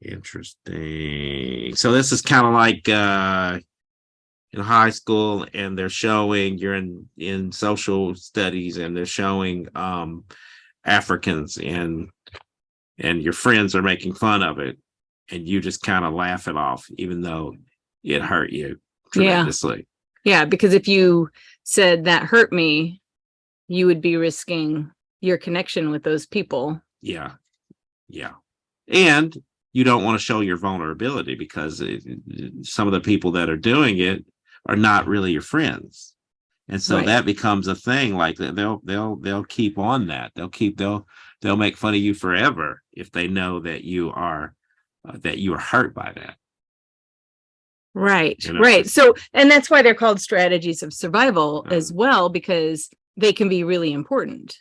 Interesting. So this is kind of like in high school, and they're showing you're in social studies, and they're showing Africans, and your friends are making fun of it, and you just kind of laugh it off, even though it hurt you Yeah. tremendously. Yeah. Because if you said that hurt me, you would be risking your connection with those people. Yeah, yeah, and you don't want to show your vulnerability because some of the people that are doing it are not really your friends, and so Right. that becomes a thing. Like they'll keep on that. They'll make fun of you forever if they know that you are hurt by that. Right. You know. Right. So, and that's why they're called strategies of survival as Um, well, because they can be really important.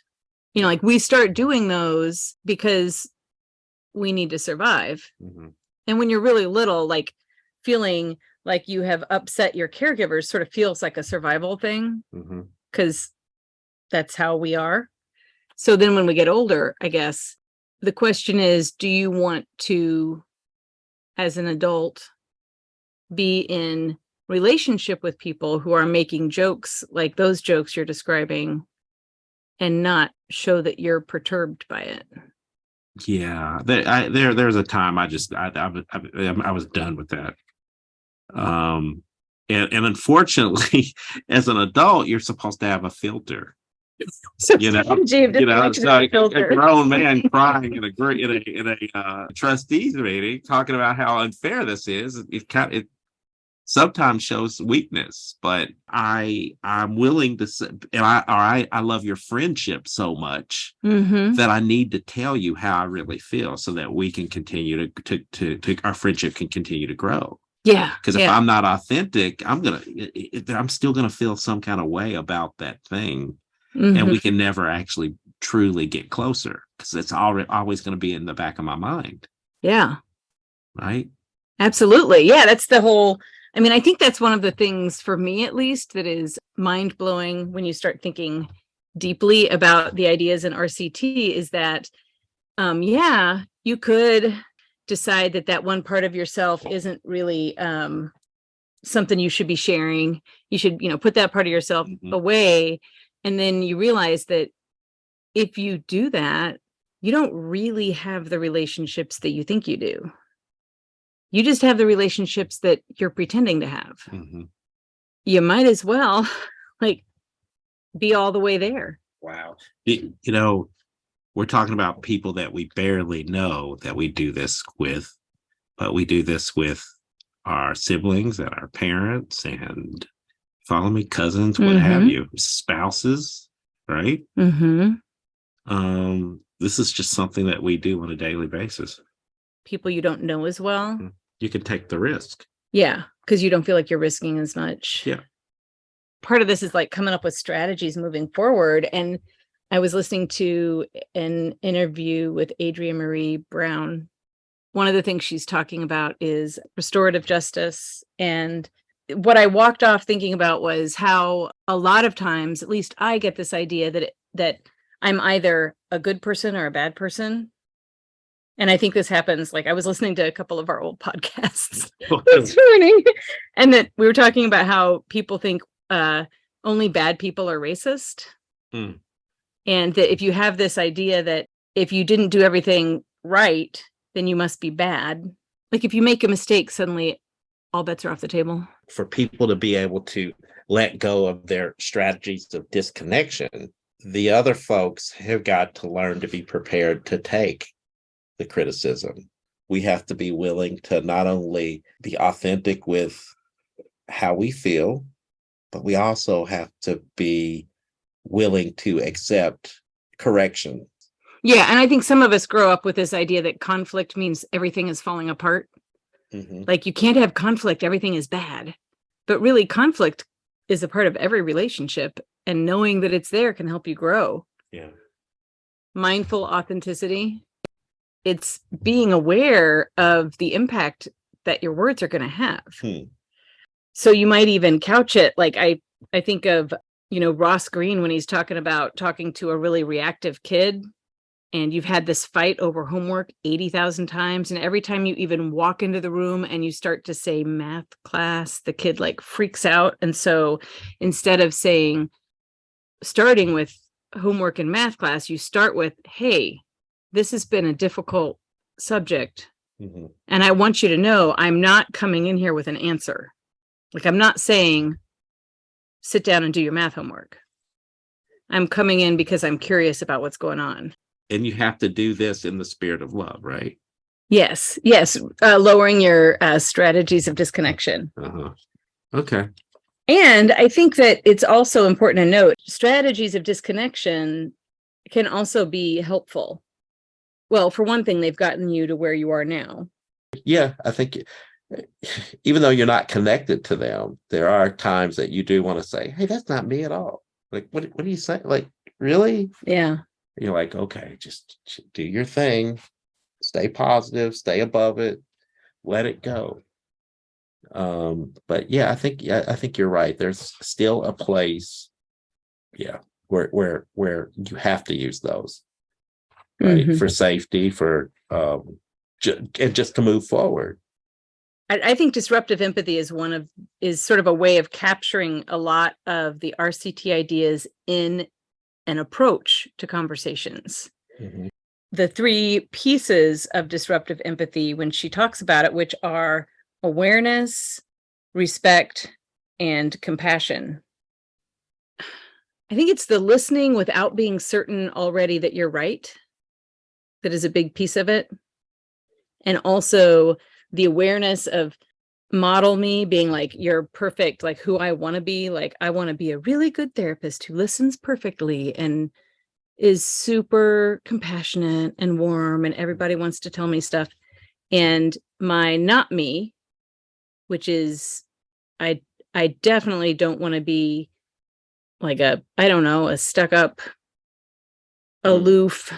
Like we start doing those because we need to survive. mhm, And when you're really little, like feeling like you have upset your caregivers sort of feels like a survival thing mhm. because that's how we are. So then when we get older, I guess the question is, do you want to, as an adult, be in relationship with people who are making jokes like those jokes you're describing and not show that you're perturbed by it? Yeah, there's a time I was done with that. Um, and unfortunately, as an adult, you're supposed to have a filter. So You know, strategy of it's disconnection is a like a filter. grown man crying in a trustees meeting, talking about how unfair this is. It sometimes shows weakness, but I'm willing to say, and I love your friendship so much Mm-hmm. that I need to tell you how I really feel, so that we can continue to our friendship can continue to grow. Yeah. Because if Yeah. I'm not authentic, I'm still gonna feel some kind of way about that thing, and we Mm-hmm. can never actually truly get closer because it's always going to be in the back of my mind, Yeah. right? Absolutely. Yeah. That's the whole. I mean, I think that's one of the things for me, at least, that is mind blowing when you start thinking deeply about the ideas in RCT is that, yeah, you could decide that that one part of yourself isn't really something you should be sharing. You should, put that part of yourself Mm-hmm. away. And then you realize that if you do that, you don't really have the relationships that you think you do. You just have the relationships that you're pretending to have. Mm-hmm. You might as well like be all the way there. Wow. You know, we're talking about people that we barely know that we do this with, but we do this with our siblings and our parents and follow me, cousins, what have Mm-hmm. you, spouses, right? Mm-hmm. This is just something that we do on a daily basis. People you don't know as well. You can take the risk. Yeah, because you don't feel like you're risking as much. Yeah. Part of this is like coming up with strategies moving forward. And I was listening to an interview with Adrienne Marie Brown. One of the things she's talking about is restorative justice. And what I walked off thinking about was how a lot of times, at least I get this idea that I'm either a good person or a bad person. And I think this happens, like I was listening to a couple of our old podcasts this morning, and that we were talking about how people think only bad people are racist. Hmm. And that if you have this idea that if you didn't do everything right, then you must be bad. Like if you make a mistake, suddenly all bets are off the table. For people to be able to let go of their strategies of disconnection, the other folks have got to learn to be prepared to take the criticism. We have to be willing to not only be authentic with how we feel, but we also have to be willing to accept correction. Yeah. And I think some of us grow up with this idea that conflict means everything is falling apart. Mm-hmm. Like you can't have conflict, everything is bad. But really, conflict is a part of every relationship. And knowing that it's there can help you grow. Yeah. Mindful authenticity. It's being aware of the impact that your words are going to have. So you might even couch it like I think of, Ross Green when he's talking about talking to a really reactive kid and you've had this fight over homework 80,000 times. And every time you even walk into the room and you start to say math class, the kid like freaks out. And so instead of starting with homework and math class, you start with, hey, this has been a difficult subject. Mm-hmm. And I want you to know I'm not coming in here with an answer. Like, I'm not saying, sit down and do your math homework. I'm coming in because I'm curious about what's going on. And you have to do this in the spirit of love, right? Yes. Lowering your strategies of disconnection. Uh-huh. Okay. And I think that it's also important to note strategies of disconnection can also be helpful. Well, for one thing, they've gotten you to where you are now. Yeah, I think even though you're not connected to them, there are times that you do want to say, hey, that's not me at all. Like, what do you say? Like, really? Yeah. You're like, okay, just do your thing, stay positive, stay above it, let it go. But yeah, I think you're right. There's still a place, where you have to use those, right? Mm-hmm. For safety, for and just to move forward. I think disruptive empathy is sort of a way of capturing a lot of the RCT ideas in an approach to conversations. Mm-hmm. The three pieces of disruptive empathy, when she talks about it, which are awareness, respect, and compassion. I think it's the listening without being certain already that you're right. That is a big piece of it. And also the awareness of model me being like, you're perfect, like who I want to be. Like, I want to be a really good therapist who listens perfectly and is super compassionate and warm, and everybody wants to tell me stuff. And my not me, which is, I definitely don't want to be like a stuck up, aloof.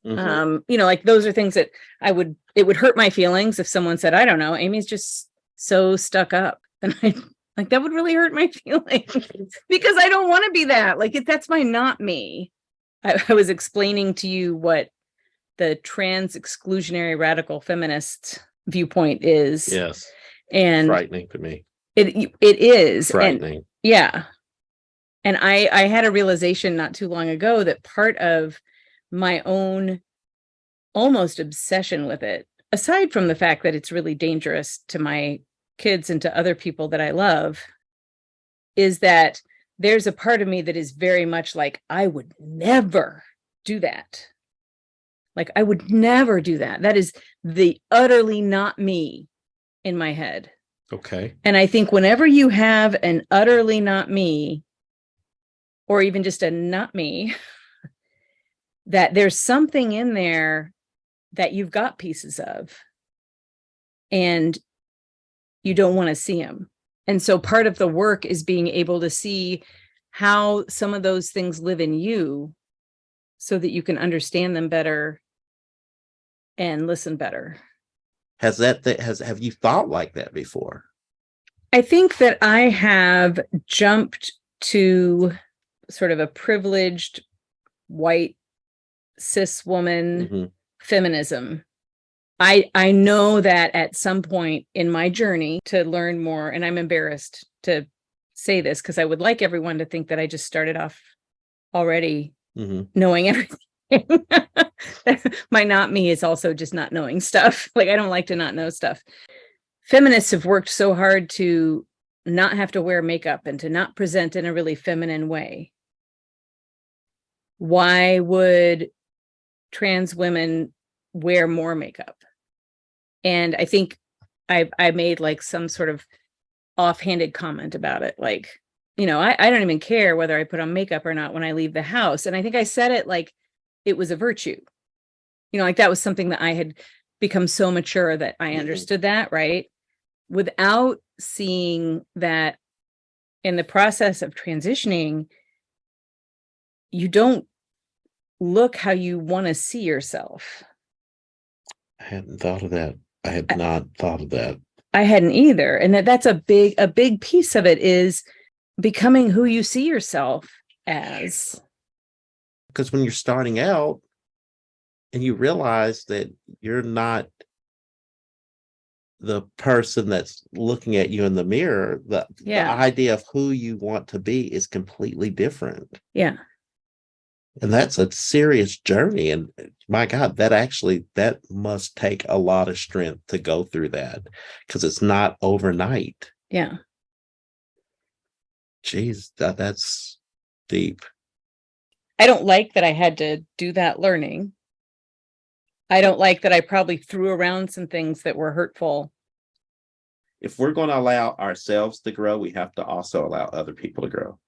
Mm-hmm. Like those are things that it would hurt my feelings if someone said, I don't know, Amy's just so stuck up. And that would really hurt my feelings because I don't want to be that. Like, that's my not me. I was explaining to you what the trans exclusionary radical feminist viewpoint is. Yes. And frightening to me. It is frightening. And, yeah. And I had a realization not too long ago that part of my own almost obsession with it, aside from the fact that it's really dangerous to my kids and to other people that I love, is that there's a part of me that is very much like, I would never do that. Like, I would never do that. That is the utterly not me in my head. Okay. And I think whenever you have an utterly not me, or even just a not me, that there's something in there that you've got pieces of and you don't want to see them. And so part of the work is being able to see how some of those things live in you so that you can understand them better and listen better. Have you thought like that before? I think that I have jumped to sort of a privileged white cis woman feminism. I know that at some point in my journey to learn more, and I'm embarrassed to say this because I would like everyone to think that I just started off already knowing everything. My not me is also just not knowing stuff. Like, I don't like to not know stuff. Feminists have worked so hard to not have to wear makeup and to not present in a really feminine way. Why would trans women wear more makeup? And I think I made like some sort of offhanded comment about it. Like, I don't even care whether I put on makeup or not when I leave the house. And I think I said it like it was a virtue. Like that was something that I had become so mature that I understood that, right? Without seeing that in the process of transitioning, you don't look how you want to see yourself. I hadn't thought of that. I had not thought of that. I hadn't either. And that's a big piece of it is becoming who you see yourself as. Because when you're starting out, and you realize that you're not the person that's looking at you in the mirror. The idea of who you want to be is completely different. Yeah. And that's a serious journey. And my God, that must take a lot of strength to go through that, because it's not overnight. Yeah. Jeez, that's deep. I don't like that I had to do that learning. I don't like that I probably threw around some things that were hurtful. If we're going to allow ourselves to grow, we have to also allow other people to grow.